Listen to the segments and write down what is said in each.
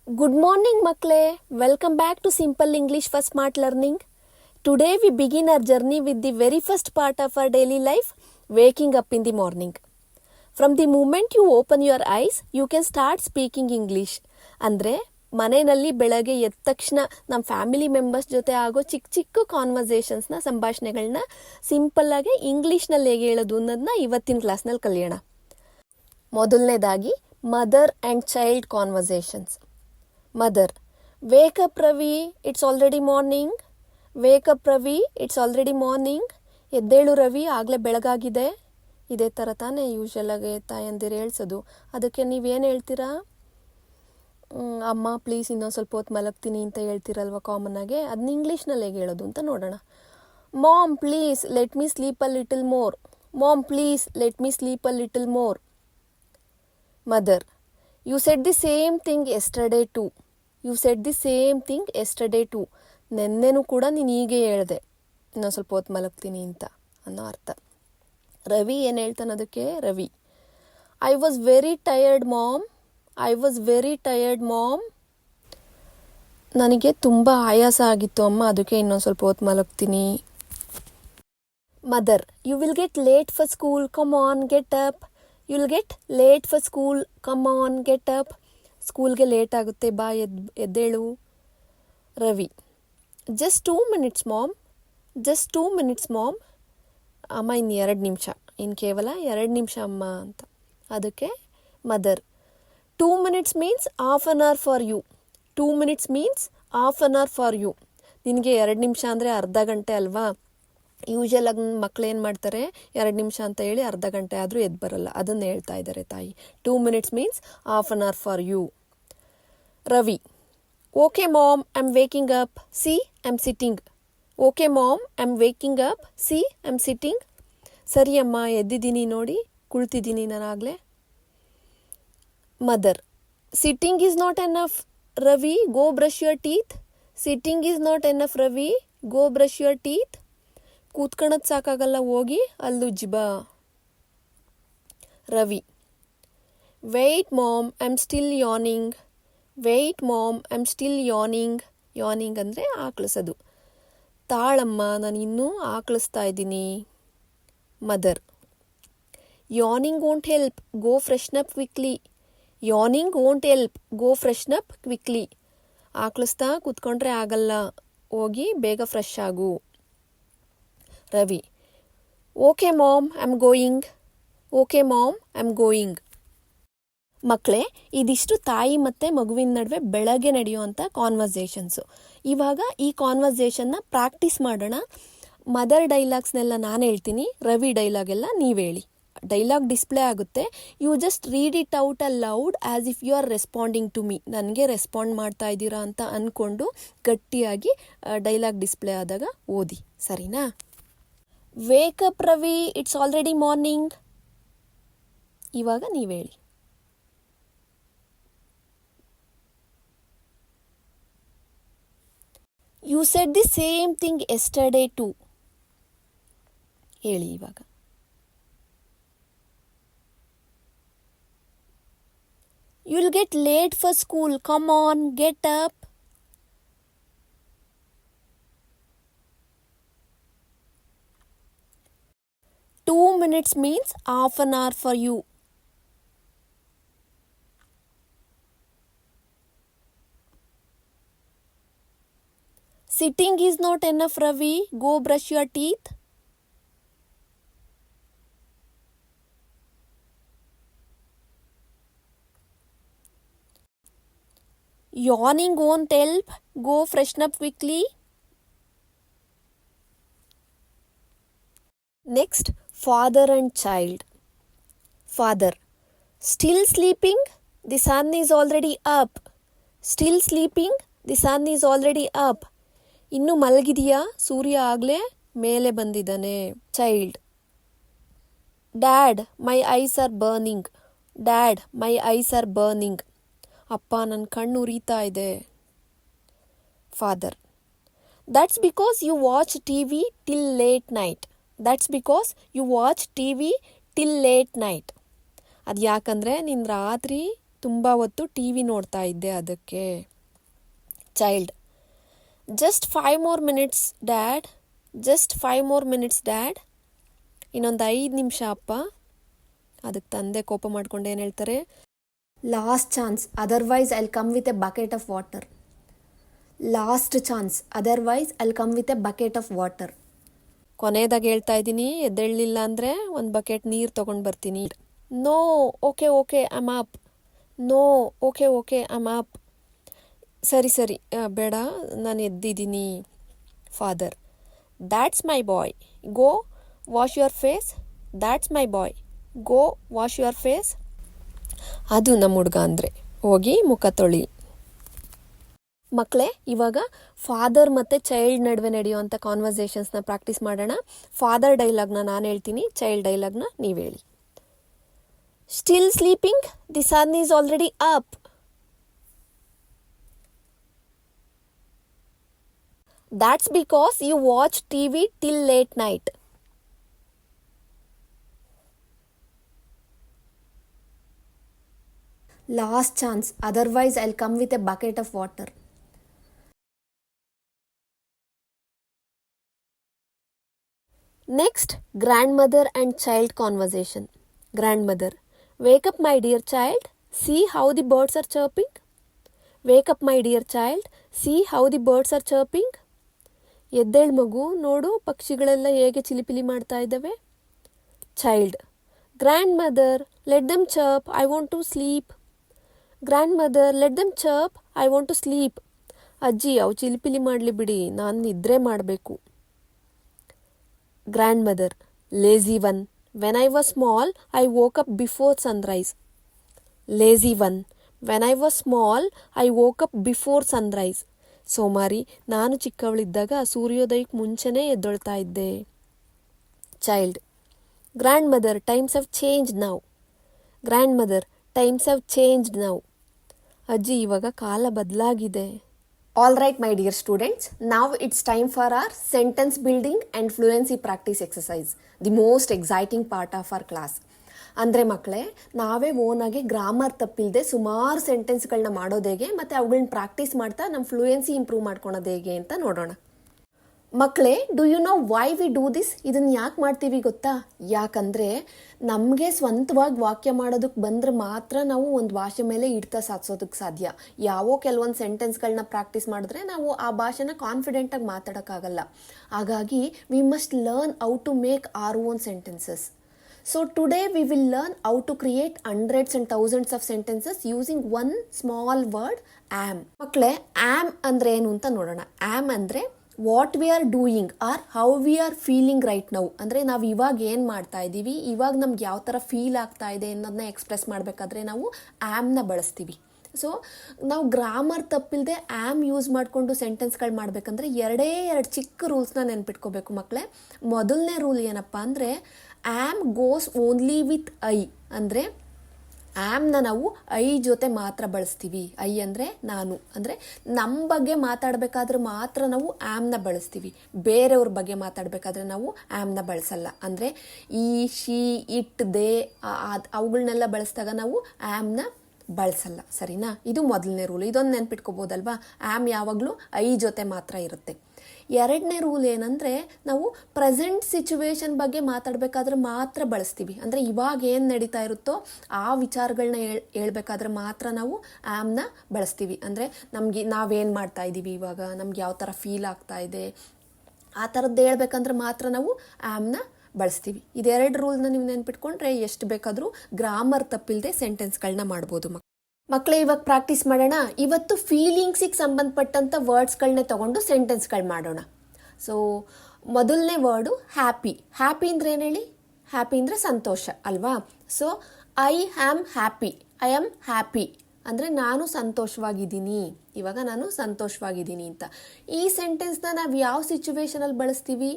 Good morning, Makle. Welcome back to Simple English for Smart Learning. Today we begin our journey with the very first part of our daily life, waking up in the morning. From the moment you open your eyes, you can start speaking English. ಅಂದರೆ ಮನೆಯಲ್ಲಿ ಬೆಳಗ್ಗೆ ಎದ್ದ ತಕ್ಷಣ ನಮ್ಮ family members ಜೊತೆ ಆಗೋ ಚಿಕ್ಕ ಚಿಕ್ಕ ಕಾನ್ವರ್ಸೇಷನ್ಸ್ನ ಸಂಭಾಷಣೆಗಳನ್ನ ಸಿಂಪಲ್ಲಾಗಿ ಇಂಗ್ಲೀಷ್ನಲ್ಲಿ ಹೇಗೆ ಹೇಳೋದು ಅನ್ನೋದನ್ನ ಇವತ್ತಿನ ಕ್ಲಾಸ್ನಲ್ಲಿ ಕಲಿಯೋಣ. ಮೊದಲನೇದಾಗಿ mother and child conversations. Mother, wake up Ravi, it's already morning. Wake up Ravi, it's already morning. ಎದ್ದೇಳು ರವಿ, ಆಗಲೇ ಬೆಳಗಾಗಿದೆ. ಇದೇ ಥರ ತಾನೇ ಯೂಶ್ವಲಾಗಿ ತಾಯಂದಿರು ಹೇಳ್ಸೋದು. ಅದಕ್ಕೆ ನೀವೇನು ಹೇಳ್ತೀರಾ? ಅಮ್ಮ ಪ್ಲೀಸ್ ಇನ್ನೊಂದು ಸ್ವಲ್ಪ ಹೊತ್ತು ಮಲಗ್ತೀನಿ ಅಂತ ಹೇಳ್ತೀರಲ್ವ ಕಾಮನ್ನಾಗೆ. ಅದನ್ನ ಇಂಗ್ಲೀಷ್ನಲ್ಲಿ ಹೇಗೆ ಹೇಳೋದು ಅಂತ ನೋಡೋಣ. Mom please let me sleep a little more. Mom please let me sleep a little more. Mother, you said the same thing yesterday too. You said the same thing yesterday too. ನೆನ್ನೆನೂ ಕೂಡ ನೀನು ಹೀಗೆ ಹೇಳ್ದೆ, ಇನ್ನೊಂದು ಸ್ವಲ್ಪ ಹೊತ್ತು ಮಲಗ್ತೀನಿ ಅಂತ ಅನ್ನೋ ಅರ್ಥ. ರವಿ ಏನು ಹೇಳ್ತಾನೆ ಅದಕ್ಕೆ? Ravi, I was very tired mom. I was very tired mom. ನನಗೆ ತುಂಬ ಆಯಾಸ ಆಗಿತ್ತು ಅಮ್ಮ, ಅದಕ್ಕೆ ಇನ್ನೊಂದು ಸ್ವಲ್ಪ ಹೊತ್ತು ಮಲಗ್ತೀನಿ. Mother, you will get late for school, come on get up. You will get late for school, come on get up. ಸ್ಕೂಲ್ಗೆ ಲೇಟ್ ಆಗುತ್ತೆ, ಬಾ ಎದ್ದೇಳು. Ravi, just 2 minutes mom. Just 2 minutes mom. ಅಮ್ಮ ಇನ್ನು 2 ನಿಮಿಷ, ಇನ್ನು ಕೇವಲ 2 ನಿಮಿಷ ಅಮ್ಮ ಅಂತ. ಅದಕ್ಕೆ mother, 2 minutes means half an hour for you. 2 minutes means half an hour for you. ನಿನಗೆ 2 ನಿಮಿಷ ಅಂದರೆ ಅರ್ಧ ಗಂಟೆ ಅಲ್ವಾ? ಯೂಶಲಾಗಿ ಮಕ್ಳು ಏನು ಮಾಡ್ತಾರೆ, 2 ನಿಮಿಷ ಅಂತ ಹೇಳಿ ಅರ್ಧ ಗಂಟೆ ಆದರೂ ಎದ್ದು ಬರಲ್ಲ. ಅದನ್ನು ಹೇಳ್ತಾ ಇದ್ದಾರೆ ತಾಯಿ. 2 minutes means half an hour for you. Ravi, okay mom, I am waking up, see I am sitting. Okay mom, I am waking up, see I am sitting. ಸರಿ ಅಮ್ಮ, ಎದ್ದಿದ್ದೀನಿ ನೋಡಿ, ಕುಳ್ತಿದ್ದೀನಿ ನಾನಾಗಲೇ. Mother, sitting is not enough Ravi, go brush your teeth. Sitting is not enough Ravi, go brush your teeth. ಕೂತ್ಕೊಳ್ಳೋದು ಸಾಕಾಗಲ್ಲ, ಹೋಗಿ ಅಲ್ಲುಜ್ಜಿ ಬಾ. Ravi, wait mom, I am still yawning. Wait mom, I am still yawning. Yawning ಅಂದರೆ ಆಕಳಿಸೋದು. ತಾಳಮ್ಮ, ನಾನು ಇನ್ನೂ ಆಕಳಿಸ್ತಾ ಇದ್ದೀನಿ. Mother, yawning won't help, go freshen up quickly. Yawning won't help, go freshen up quickly. ಆಕಳಿಸ್ತಾ ಕೂತ್ಕೊಂಡ್ರೆ ಆಗಲ್ಲ, ಹೋಗಿ ಬೇಗ ಫ್ರೆಶ್ ಆಗು. Ravi, okay mom, I am going. Okay mom, I am going. ಮಕ್ಕಳೇ, ಇದಿಷ್ಟು ತಾಯಿ ಮತ್ತು ಮಗುವಿನ ನಡುವೆ ಬೆಳಗ್ಗೆ ನಡೆಯುವಂಥ ಕಾನ್ವರ್ಸೇಷನ್ಸು. ಇವಾಗ ಈ ಕಾನ್ವರ್ಸೇಷನ್ನ ಪ್ರಾಕ್ಟೀಸ್ ಮಾಡೋಣ. ಮದರ್ ಡೈಲಾಗ್ಸ್ನೆಲ್ಲ ನಾನು ಹೇಳ್ತೀನಿ, ರವಿ ಡೈಲಾಗ್ ಎಲ್ಲ ನೀವು ಹೇಳಿ. ಡೈಲಾಗ್ ಡಿಸ್ಪ್ಲೇ ಆಗುತ್ತೆ. You just read it out aloud as if you are responding to me. ನನಗೆ ರೆಸ್ಪಾಂಡ್ ಮಾಡ್ತಾ ಇದ್ದೀರಾ ಅಂತ ಅಂದ್ಕೊಂಡು ಗಟ್ಟಿಯಾಗಿ ಡೈಲಾಗ್ ಡಿಸ್ಪ್ಲೇ ಆದಾಗ ಓದಿ, ಸರಿನಾ? Wake up Ravi, it's already morning. ಇವಾಗ ನೀವು ಹೇಳಿ. You said the same thing yesterday too. ಹೇಳಿ ಇವಾಗ. You will get late for school, come on get up. Two minutes means half an hour for you. Sitting is not enough, Ravi. Go brush your teeth. Yawning won't help. Go freshen up quickly. Next, father and child. Father, still sleeping? The sun is already up. Still sleeping? The sun is already up. ಇನ್ನು ಮಲಗಿದೆಯಾ? ಸೂರ್ಯ ಆಗಲೇ ಮೇಲೆ ಬಂದಿದ್ದಾನೆ. Child, dad my eyes are burning. Dad my eyes are burning. ಅಪ್ಪ, ನನ್ನ ಕಣ್ಣು ಉರಿತಾ ಇದೆ. Father, that's because you watch T V till late night. That's because you watch T V till late night. ಅದು ಯಾಕಂದರೆ ನೀನು ರಾತ್ರಿ ತುಂಬ ಹೊತ್ತು ಟಿ ವಿ ನೋಡ್ತಾ ಇದ್ದೆ ಅದಕ್ಕೆ. Child: just 5 more minutes dad, just 5 more minutes dad. ಇನ್ನೊಂದು 5 ನಿಮಿಷ ಅಪ್ಪ. ಅದಕ್ಕೆ ತಂದೆ ಕೋಪ ಮಾಡ್ಕೊಂಡು ಏನು ಹೇಳ್ತಾರೆ, last chance, otherwise I'll come with a bucket of water. Last chance, otherwise I'll come with a bucket of water. ಕೊನೆಯದಾಗ ಹೇಳ್ತಾ ಇದ್ದೀನಿ, ಎದ್ದೇಳಲಿಲ್ಲ ಅಂದರೆ ಒಂದು ಬಕೆಟ್ ನೀರು ತೊಗೊಂಡು ಬರ್ತೀನಿ. No, okay okay I'm up. No, okay okay I'm up. ಸರಿ ಸರಿ, ಬೇಡ, ನಾನು ಎದ್ದಿದ್ದೀನಿ. Father: that's my boy, go wash your face. That's my boy, go wash your face. ಅದು ನಮ್ಮ ಹುಡುಗ ಅಂದರೆ, ಹೋಗಿ ಮುಖ ತೊಳಿ. ಮಕ್ಕಳೇ, ಇವಾಗ ಫಾದರ್ ಮತ್ತು ಚೈಲ್ಡ್ ನಡುವೆ ನಡೆಯುವಂಥ ಕಾನ್ವರ್ಸೇಷನ್ಸ್ನ ಪ್ರಾಕ್ಟೀಸ್ ಮಾಡೋಣ. ಫಾದರ್ ಡೈಲಾಗ್ನ ನಾನು ಹೇಳ್ತೀನಿ, ಚೈಲ್ಡ್ ಡೈಲಾಗ್ನ ನೀವು ಹೇಳಿ. Still sleeping? The sun is already up. That's because you watch TV till late night. Last chance, otherwise I'll come with a bucket of water. Next, grandmother and child conversation. Grandmother: wake up my dear child, see how the birds are chirping. Wake up my dear child, see how the birds are chirping. ಎದ್ದೇಳು ಮಗು, ನೋಡು ಪಕ್ಷಿಗಳೆಲ್ಲ ಹೇಗೆ ಚಿಲಿಪಿಲಿ ಮಾಡ್ತಾ ಇದ್ದಾವೆ. Child: grandmother, let them chirp, I want to sleep. Grandmother: let them chirp, I want to sleep. ಅಜ್ಜಿ, ಅವು ಚಿಲಿಪಿಲಿ ಮಾಡಲಿ ಬಿಡಿ, ನಾನು ನಿದ್ರೆ ಮಾಡಬೇಕು. Grandmother: lazy one, when I was small I woke up before sunrise. Lazy one, when I was small I woke up before sunrise. ಸೋಮಾರಿ, ನಾನು ಚಿಕ್ಕವಳಿದ್ದಾಗ ಸೂರ್ಯೋದಯಕ್ಕೆ ಮುಂಚೆನೇ ಎದ್ದೊಳ್ತಾ ಇದ್ದೆ. Child: grandmother, times have changed now. Grand mother: times have changed now. ಅಜ್ಜಿ, ಇವಾಗ ಕಾಲ ಬದಲಾಗಿದೆ. All right my dear students, now it's time for our sentence building and fluency practice exercise, the most exciting part of our class. ಅಂದರೆ ಮಕ್ಕಳೇ, ನಾವೇ ಓನಾಗಿ grammar ತಪ್ಪಿಲ್ಲದೆ ಸುಮಾರು ಸೆಂಟೆನ್ಸ್ಗಳನ್ನ ಮಾಡೋದು ಹೇಗೆ ಮತ್ತು ಅವುಗಳನ್ನ ಪ್ರಾಕ್ಟೀಸ್ ಮಾಡ್ತಾ ನಮ್ಮ ಫ್ಲೂಯೆನ್ಸಿ ಇಂಪ್ರೂವ್ ಮಾಡ್ಕೊಳೋದು ಹೇಗೆ ಅಂತ ನೋಡೋಣ. ಮಕ್ಕಳೇ, do you know why we do this? ಇದನ್ನು ಯಾಕೆ ಮಾಡ್ತೀವಿ ಗೊತ್ತಾ? ಯಾಕಂದರೆ ನಮಗೆ ಸ್ವಂತವಾಗಿ ವಾಕ್ಯ ಮಾಡೋದಕ್ಕೆ ಬಂದರೆ ಮಾತ್ರ ನಾವು ಒಂದು ಭಾಷೆ ಮೇಲೆ ಹಿಡ್ತಾ ಸಾಧಿಸೋದಕ್ಕೆ ಸಾಧ್ಯ. ಯಾವೋ ಕೆಲವೊಂದು ಸೆಂಟೆನ್ಸ್ಗಳನ್ನ ಪ್ರಾಕ್ಟೀಸ್ ಮಾಡಿದ್ರೆ ನಾವು ಆ ಭಾಷೆನ ಕಾನ್ಫಿಡೆಂಟಾಗಿ ಮಾತಾಡೋಕ್ಕಾಗಲ್ಲ. ಹಾಗಾಗಿ we must learn how to make our own sentences. So today we will learn how to create hundreds and thousands of sentences using one small word, am. ಮಕ್ಕಳೇ, am ಅಂದರೆ ಏನು ಅಂತ ನೋಡೋಣ. am ಅಂದರೆ what we are doing or how we are feeling right now. ಅಂದರೆ ನಾವು ಇವಾಗ ಏನು ಮಾಡ್ತಾ ಇದ್ದೀವಿ, ಇವಾಗ ನಮ್ಗೆ ಯಾವ ಥರ ಫೀಲ್ ಆಗ್ತಾ ಇದೆ ಅನ್ನೋದನ್ನ ಎಕ್ಸ್ಪ್ರೆಸ್ ಮಾಡಬೇಕಾದ್ರೆ ನಾವು ಆ್ಯಮ್ನ ಬಳಸ್ತೀವಿ. ಸೊ ನಾವು ಗ್ರಾಮರ್ ತಪ್ಪಿಲ್ಲದೆ ಆ್ಯಮ್ ಯೂಸ್ ಮಾಡಿಕೊಂಡು ಸೆಂಟೆನ್ಸ್ಗಳು ಮಾಡಬೇಕಂದ್ರೆ ಎರಡು ಚಿಕ್ಕ ರೂಲ್ಸ್ನ ನೆನ್ಪಿಟ್ಕೋಬೇಕು ಮಕ್ಕಳೇ. ಮೊದಲನೇ ರೂಲ್ ಏನಪ್ಪ ಅಂದರೆ, am goes only with I. ಅಂದರೆ ಆ್ಯಮ್ನ ನಾವು ಐ ಜೊತೆ ಮಾತ್ರ ಬಳಸ್ತೀವಿ. ಐ ಅಂದರೆ ನಾನು. ಅಂದರೆ ನಮ್ಮ ಬಗ್ಗೆ ಮಾತಾಡಬೇಕಾದ್ರೆ ಮಾತ್ರ ನಾವು ಆ್ಯಮ್ನ ಬಳಸ್ತೀವಿ. ಬೇರೆಯವ್ರ ಬಗ್ಗೆ ಮಾತಾಡಬೇಕಾದ್ರೆ ನಾವು ಆ್ಯಮ್ನ ಬಳಸಲ್ಲ. ಅಂದರೆ ಈ, ಶಿ, ಇಟ್, ದೇ ಅವುಗಳನ್ನೆಲ್ಲ ಬಳಸಿದಾಗ ನಾವು ಆ್ಯಮ್ನ ಬಳಸಲ್ಲ. ಸರಿನಾ? ಇದು ಮೊದಲನೇ ರೂಲ್. ಇದೊಂದು ನೆನ್ಪಿಟ್ಕೋಬೋದಲ್ವಾ? ಆ್ಯಮ್ ಯಾವಾಗಲೂ ಐ ಜೊತೆ ಮಾತ್ರ ಇರುತ್ತೆ. ಎರಡನೇ ರೂಲ್ ಏನಂದರೆ, ನಾವು ಪ್ರೆಸೆಂಟ್ ಸಿಚುವೇಶನ್ ಬಗ್ಗೆ ಮಾತಾಡಬೇಕಾದ್ರೆ ಮಾತ್ರ ಬಳಸ್ತೀವಿ. ಅಂದರೆ ಇವಾಗ ಏನು ನಡೀತಾ ಇರುತ್ತೋ ಆ ವಿಚಾರಗಳನ್ನ ಹೇಳ್ಬೇಕಾದ್ರೆ ಮಾತ್ರ ನಾವು ಆ್ಯಮ್ನ ಬಳಸ್ತೀವಿ. ಅಂದರೆ ನಮಗೆ ನಾವೇನು ಮಾಡ್ತಾ ಇದ್ದೀವಿ, ಇವಾಗ ನಮ್ಗೆ ಯಾವ ಥರ ಫೀಲ್ ಆಗ್ತಾ ಇದೆ, ಆ ಥರದ್ದು ಹೇಳ್ಬೇಕಂದ್ರೆ ಮಾತ್ರ ನಾವು ಆ್ಯಮ್ನ ಬಳಸ್ತೀವಿ. ಇದೆರಡು ರೂಲ್ನ ನೀವು ನೆನ್ಪಿಟ್ಕೊಂಡ್ರೆ ಎಷ್ಟು ಬೇಕಾದರೂ ಗ್ರಾಮರ್ ತಪ್ಪಿಲ್ಲದೆ ಸೆಂಟೆನ್ಸ್ಗಳನ್ನ ಮಾಡ್ಬೋದು. ಮಕ್ಕಳೇ, ಇವಾಗ ಪ್ರಾಕ್ಟೀಸ್ ಮಾಡೋಣ. ಇವತ್ತು ಫೀಲಿಂಗ್ಸಿಗೆ ಸಂಬಂಧಪಟ್ಟಂಥ ವರ್ಡ್ಸ್ಗಳನ್ನೇ ತಗೊಂಡು ಸೆಂಟೆನ್ಸ್ಗಳು ಮಾಡೋಣ. ಸೊ ಮೊದಲನೇ ವರ್ಡು ಹ್ಯಾಪಿ. ಹ್ಯಾಪಿ ಅಂದರೆ ಏನು ಹೇಳಿ? ಹ್ಯಾಪಿ ಅಂದರೆ ಸಂತೋಷ ಅಲ್ವಾ? So I am happy. I am happy ಅಂದರೆ ನಾನು ಸಂತೋಷವಾಗಿದ್ದೀನಿ. ಇವಾಗ ನಾನು ಸಂತೋಷವಾಗಿದ್ದೀನಿ ಅಂತ. ಈ ಸೆಂಟೆನ್ಸ್ನ ನಾವು ಯಾವ ಸಿಚುವೇಶನಲ್ಲಿ ಬಳಸ್ತೀವಿ?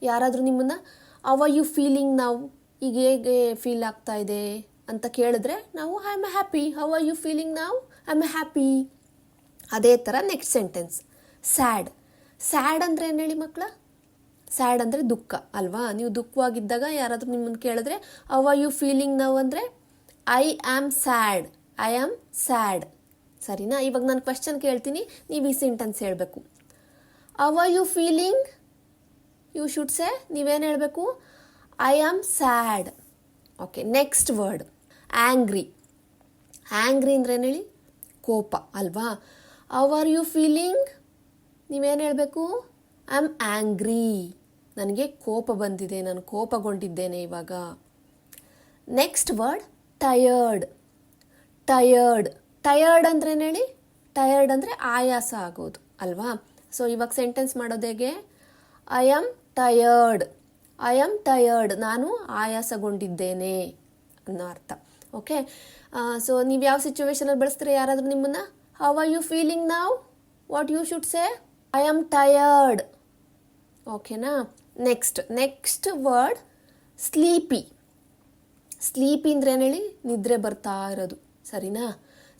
ಯಾರಾದರೂ ನಿಮ್ಮನ್ನು ಹೌ ಆರ್ ಯು ಫೀಲಿಂಗ್ ನಾವು, ಈಗ ಹೇಗೆ ಫೀಲ್ ಆಗ್ತಾ ಇದೆ ಅಂತ ಕೇಳಿದ್ರೆ ನಾವು I am happy. How are you feeling now? I am happy. ಅದೇ ಥರ ನೆಕ್ಸ್ಟ್ ಸೆಂಟೆನ್ಸ್ ಸ್ಯಾಡ್. ಸ್ಯಾಡ್ ಅಂದರೆ ಏನು ಹೇಳಿ ಮಕ್ಕಳ? ಸ್ಯಾಡ್ ಅಂದರೆ ದುಃಖ ಅಲ್ವಾ? ನೀವು ದುಃಖವಾಗಿದ್ದಾಗ ಯಾರಾದರೂ ನಿಮ್ಮನ್ನು ಕೇಳಿದ್ರೆ ಹೌ ಆರ್ ಯು ಫೀಲಿಂಗ್ ನಾವು ಅಂದರೆ I am sad I am sad. ಸರಿನಾ? ಇವಾಗ ನಾನು ಕ್ವೆಶ್ಚನ್ ಕೇಳ್ತೀನಿ, ನೀವು ಈ ಸೆಂಟೆನ್ಸ್ ಹೇಳಬೇಕು. How are you feeling? You should say, ನೀವೇನು ಹೇಳಬೇಕು? I am sad. Okay, next word angry. Angry ಅಂದ್ರೆ ಏನು ಹೇಳಿ? ಕೋಪ ಅಲ್ವಾ? How are you feeling? ನೀವೇನು ಹೇಳಬೇಕು? I am angry. ನನಗೆ ಕೋಪ ಬಂದಿದೆ, ನಾನು ಕೋಪಗೊಂಡಿದ್ದೇನೆ ಇವಾಗ. Next word tired. Tired. Tired ಅಂದ್ರೆ ಏನು ಹೇಳಿ? ಟಯರ್ಡ್ ಅಂದರೆ ಆಯಾಸ ಆಗೋದು ಅಲ್ವಾ? ಸೊ ಇವಾಗ ಸೆಂಟೆನ್ಸ್ ಮಾಡೋದು ಹೇಗೆ? I am tired. I am tired. ನಾನು ಆಯಾಸಗೊಂಡಿದ್ದೇನೆ ಅನ್ನೋ ಅರ್ಥ. ಓಕೆ, ಸೊ ನೀವು ಯಾವ ಸಿಚುವೇಶನಲ್ಲಿ ಬಳಸ್ತೀರಾ ಯಾರಾದರೂ ನಿಮ್ಮನ್ನ? How are you feeling now? What you should say? I am tired. ಓಕೆನಾ? Next word sleepy. ಸ್ಲೀಪಿ ಅಂದ್ರೆ ಏನು ಹೇಳಿ? ನಿದ್ರೆ ಬರ್ತಾ ಇರೋದು. ಸರಿನಾ?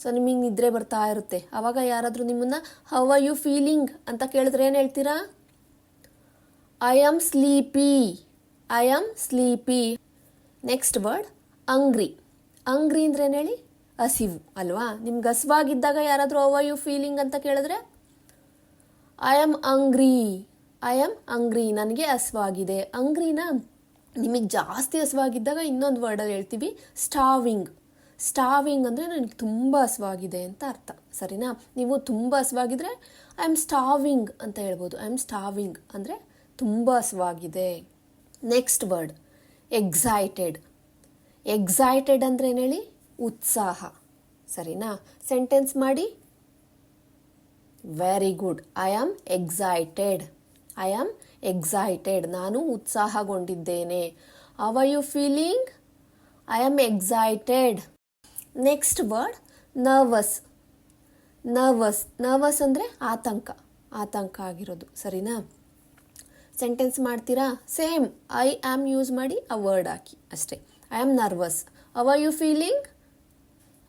ಸೊ ನಿಮಗೆ ನಿದ್ರೆ ಬರ್ತಾ ಇರುತ್ತೆ, ಅವಾಗ ಯಾರಾದರೂ ನಿಮ್ಮನ್ನ ಹೌ ಆರ್ ಯು ಫೀಲಿಂಗ್ ಅಂತ ಕೇಳಿದ್ರೆ ಏನು ಹೇಳ್ತೀರಾ? I am sleepy. I am sleepy. Next word hungry. Hungry ಅಂದ್ರೆ ಏನು ಹೇಳಿ? ಹಸಿವು ಅಲ್ವಾ? ನಿಮ್ಗೆ ಹಸಿವಾಗಿದ್ದಾಗ ಯಾರಾದರೂ ಹೌ ಆರ್ ಯು ಫೀಲಿಂಗ್ ಅಂತ ಕೇಳಿದ್ರೆ I am hungry. I am hungry. ನನಗೆ ಹಸಿವಾಗಿದೆ. ಅಂಗ್ರಿನಾ? ನಿಮಗೆ ಜಾಸ್ತಿ ಹಸಿವಾಗಿದ್ದಾಗ ಇನ್ನೊಂದು ವರ್ಡಲ್ಲಿ ಹೇಳ್ತೀವಿ, ಸ್ಟಾವಿಂಗ್. ಸ್ಟಾವಿಂಗ್ ಅಂದರೆ ನನಗೆ ತುಂಬ ಹಸಿವಾಗಿದೆ ಅಂತ ಅರ್ಥ. ಸರಿನಾ? ನೀವು ತುಂಬ ಹಸಿವಾಗಿದ್ರೆ ಐ ಆಮ್ ಸ್ಟಾವಿಂಗ್ ಅಂತ ಹೇಳ್ಬೋದು. ಐ ಆಮ್ ಸ್ಟಾವಿಂಗ್ ಅಂದರೆ ತುಂಬ ಹಸಿವಾಗಿದೆ. Next word excited. ಎಕ್ಸೈಟೆಡ್ ಅಂದರೆ ಏನು ಹೇಳಿ? ಉತ್ಸಾಹ. ಸರಿನಾ? ಸೆಂಟೆನ್ಸ್ ಮಾಡಿ. Very good. I am excited. I am excited. ನಾನು ಉತ್ಸಾಹಗೊಂಡಿದ್ದೇನೆ. How are you feeling? I am excited. Next word nervous. Nervous. Nervous ಅಂದರೆ ಆತಂಕ. ಆತಂಕ ಆಗಿರೋದು. ಸರಿನಾ? ಸೆಂಟೆನ್ಸ್ ಮಾಡ್ತೀರಾ? ಸೇಮ್ ಐ ಆಮ್ ಯೂಸ್ ಮಾಡಿ ಆ ವರ್ಡ್ ಹಾಕಿ ಅಷ್ಟೇ. I am nervous. How are you feeling?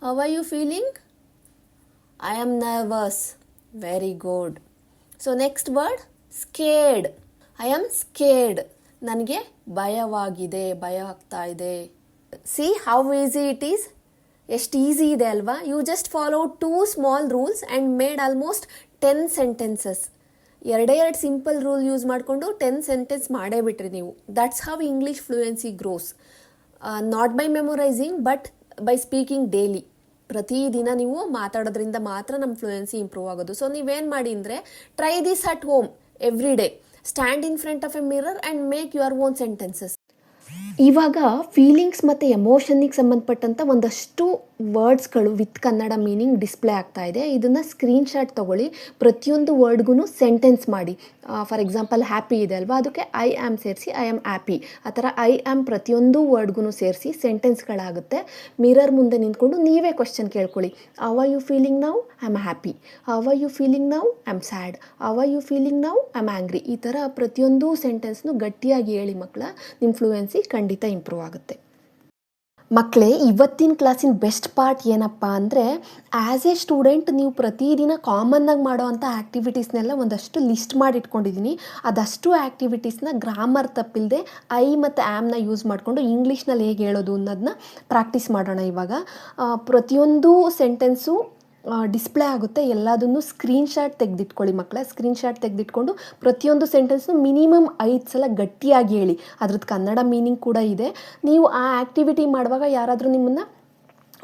How are you feeling? I am nervous. Very good. So next word scared. I am scared. ನನಗೆ ಭಯವಾಗಿದೆ, ಭಯ ಆಗ್ತಾ ಇದೆ. See how easy it is. ಎಷ್ಟು ಈಸಿ ಇದೆ ಅಲ್ವಾ? You just follow 2 small rules and made almost 10 sentences. ಎರಡೇ simple rule use ಮಾಡಿಕೊಂಡು 10 ಸೆಂಟೆನ್ಸ್ ಮಾಡೇ ಬಿಟ್ರಿ ನೀವು. That's how English fluency grows. Not by memorising but by speaking daily. ಪ್ರತಿದಿನ ನೀವು ಮಾತಾಡೋದ್ರಿಂದ ಮಾತ್ರ ನಮ್ಮ ಫ್ಲೂಯೆನ್ಸಿ ಇಂಪ್ರೂವ್ ಆಗೋದು. ಸೊ ನೀವೇನು ಮಾಡಿ ಅಂದರೆ try this at home every day. Stand in front of A mirror and make your own sentences. ಇವಾಗ feelings ಮತ್ತು ಎಮೋಷನ್ನಿಗೆ ಸಂಬಂಧಪಟ್ಟಂಥ ಒಂದಷ್ಟು ವರ್ಡ್ಸ್ಗಳು ವಿತ್ ಕನ್ನಡ ಮೀನಿಂಗ್ ಡಿಸ್ಪ್ಲೇ ಆಗ್ತಾ ಇದೆ. ಇದನ್ನು ಸ್ಕ್ರೀನ್ಶಾಟ್ ತೊಗೊಳ್ಳಿ. ಪ್ರತಿಯೊಂದು ವರ್ಡ್ಗೂ ಸೆಂಟೆನ್ಸ್ ಮಾಡಿ. ಫಾರ್ ಎಕ್ಸಾಂಪಲ್ ಹ್ಯಾಪಿ ಇದೆ ಅಲ್ವಾ, ಅದಕ್ಕೆ ಐ ಆಮ್ ಸೇರಿಸಿ ಐ ಆಮ್ ಹ್ಯಾಪಿ. ಆ ಥರ ಐ ಆಮ್ ಪ್ರತಿಯೊಂದು ವರ್ಡ್ಗೂ ಸೇರಿಸಿ ಸೆಂಟೆನ್ಸ್ಗಳಾಗುತ್ತೆ. ಮಿರರ್ ಮುಂದೆ ನಿಂತ್ಕೊಂಡು ನೀವೇ ಕ್ವಶನ್ ಕೇಳ್ಕೊಳ್ಳಿ. How are you feeling now? I am happy. How are you feeling now? I am sad. How are you feeling now? I am angry. ಈ ಥರ ಪ್ರತಿಯೊಂದು ಸೆಂಟೆನ್ಸ್ನು ಗಟ್ಟಿಯಾಗಿ ಹೇಳಿ ಮಕ್ಕಳ. ನಿಮ್ಮ ಫ್ಲೂಯೆನ್ಸಿ ಖಂಡಿತ ಇಂಪ್ರೂವ್ ಆಗುತ್ತೆ. ಮಕ್ಕಳೇ, ಇವತ್ತಿನ ಕ್ಲಾಸಿನ ಬೆಸ್ಟ್ ಪಾರ್ಟ್ ಏನಪ್ಪ ಅಂದರೆ, ಆ್ಯಸ್ ಎ ಸ್ಟೂಡೆಂಟ್ ನೀವು ಪ್ರತಿದಿನ ಕಾಮನ್ನಾಗಿ ಮಾಡೋ ಅಂಥ ಆ್ಯಕ್ಟಿವಿಟೀಸ್ನೆಲ್ಲ ಒಂದಷ್ಟು ಲಿಸ್ಟ್ ಮಾಡಿ ಇಟ್ಕೊಂಡಿದ್ದೀನಿ. ಅದಷ್ಟು ಆ್ಯಕ್ಟಿವಿಟೀಸ್ನ ಗ್ರಾಮರ್ ತಪ್ಪಿಲ್ಲದೆ ಐ ಮತ್ತು ಆ್ಯಮ್ನ ಯೂಸ್ ಮಾಡಿಕೊಂಡು ಇಂಗ್ಲೀಷ್ನಲ್ಲಿ ಹೇಗೆ ಹೇಳೋದು ಅನ್ನೋದನ್ನ ಪ್ರಾಕ್ಟೀಸ್ ಮಾಡೋಣ. ಇವಾಗ ಪ್ರತಿಯೊಂದು ಸೆಂಟೆನ್ಸು ಡಿಸ್ಪ್ಲೇ ಆಗುತ್ತೆ. ಎಲ್ಲದನ್ನು ಸ್ಕ್ರೀನ್ಶಾಟ್ ತೆಗೆದಿಟ್ಕೊಳ್ಳಿ ಮಕ್ಕಳೇ. ಸ್ಕ್ರೀನ್ಶಾಟ್ ತೆಗೆದಿಟ್ಕೊಂಡು ಪ್ರತಿಯೊಂದು ಸೆಂಟೆನ್ಸ್ನು ಮಿನಿಮಮ್ 5 ಸಲ ಗಟ್ಟಿಯಾಗಿ ಹೇಳಿ. ಅದ್ರದ್ದು ಕನ್ನಡ ಮೀನಿಂಗ್ ಕೂಡ ಇದೆ. ನೀವು ಆ ಆ್ಯಕ್ಟಿವಿಟಿ ಮಾಡುವಾಗ ಯಾರಾದರೂ ನಿಮ್ಮನ್ನು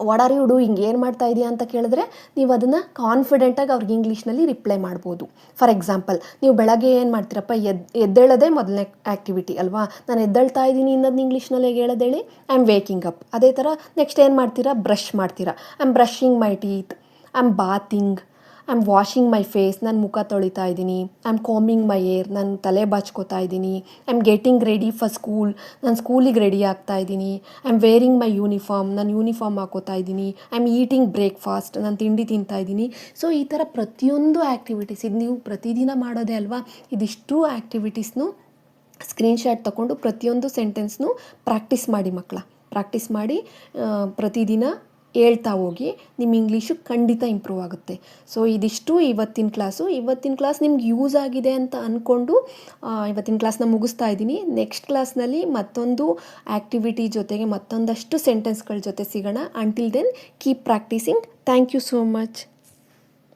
ವಾಟ್ ಆರ್ ಯು ಡೂಯಿಂಗ್, ಏನು ಮಾಡ್ತಾ ಇದೆಯಾ ಅಂತ ಕೇಳಿದ್ರೆ ನೀವು ಅದನ್ನು ಕಾನ್ಫಿಡೆಂಟಾಗಿ ಅವ್ರಿಗೆ ಇಂಗ್ಲೀಷ್ನಲ್ಲಿ ರಿಪ್ಲೈ ಮಾಡ್ಬೋದು. ಫಾರ್ ಎಕ್ಸಾಂಪಲ್, ನೀವು ಬೆಳಗ್ಗೆ ಏನು ಮಾಡ್ತೀರಪ್ಪ, ಎದ್ದೇಳೋದೇ ಮೊದಲನೇ ಆ್ಯಕ್ಟಿವಿಟಿ ಅಲ್ವಾ. ನಾನು ಎದ್ದೇಳ್ತಾ ಇದ್ದೀನಿ ಇನ್ನೊಂದು ಇಂಗ್ಲೀಷ್ನಲ್ಲಿ ಹೇಗೆ ಹೇಳೋದೇಳಿ? I am waking up. ಅದೇ ಥರ ನೆಕ್ಸ್ಟ್ ಏನು ಮಾಡ್ತೀರಾ? ಬ್ರಷ್ ಮಾಡ್ತೀರಾ. I am brushing my teeth. I am bathing. I am washing my face. ನಾನು ಮುಖ ತೊಳಿತಾ ಇದ್ದೀನಿ. I am combing my hair. ನಾನು ತಲೆ ಬಾಚ್ಕೋತಾ ಇದ್ದೀನಿ. I am getting ready for school. ನಾನು ಸ್ಕೂಲಿಗೆ ರೆಡಿ ಆಗ್ತಾ ಇದ್ದೀನಿ. I am wearing my uniform. ನಾನು ಯೂನಿಫಾರ್ಮ್ ಹಾಕೋತಾ ಇದ್ದೀನಿ. I am eating breakfast. ನಾನು ತಿಂಡಿ ತಿಂತಾ ಇದ್ದೀನಿ. ಸೊ ಈ ಥರ ಪ್ರತಿಯೊಂದು ಆ್ಯಕ್ಟಿವಿಟೀಸ್ ಇದು ನೀವು ಪ್ರತಿದಿನ ಮಾಡೋದೇ ಅಲ್ವಾ. ಇದಿಷ್ಟು ಆ್ಯಕ್ಟಿವಿಟೀಸ್ನು ಸ್ಕ್ರೀನ್ಶಾಟ್ ತಗೊಂಡು ಪ್ರತಿಯೊಂದು ಸೆಂಟೆನ್ಸ್ನು ಪ್ರಾಕ್ಟೀಸ್ ಮಾಡಿ ಮಕ್ಕಳ. ಪ್ರಾಕ್ಟೀಸ್ ಮಾಡಿ ಪ್ರತಿದಿನ ಹೇಳ್ತಾ ಹೋಗಿ ನಿಮ್ಮ ಇಂಗ್ಲೀಷು ಖಂಡಿತ ಇಂಪ್ರೂವ್ ಆಗುತ್ತೆ. ಸೊ ಇದಿಷ್ಟು ಇವತ್ತಿನ ಕ್ಲಾಸ್ ನಿಮ್ಗೆ ಯೂಸ್ ಆಗಿದೆ ಅಂತ ಅಂದ್ಕೊಂಡು ಇವತ್ತಿನ ಕ್ಲಾಸ್ನ ಮುಗಿಸ್ತಾ ಇದ್ದೀನಿ. ನೆಕ್ಸ್ಟ್ ಕ್ಲಾಸ್ನಲ್ಲಿ ಮತ್ತೊಂದು ಆ್ಯಕ್ಟಿವಿಟಿ ಜೊತೆಗೆ ಮತ್ತೊಂದಷ್ಟು ಸೆಂಟೆನ್ಸ್ಗಳ ಜೊತೆ ಸಿಗೋಣ. Until then keep practising. Thank you so much.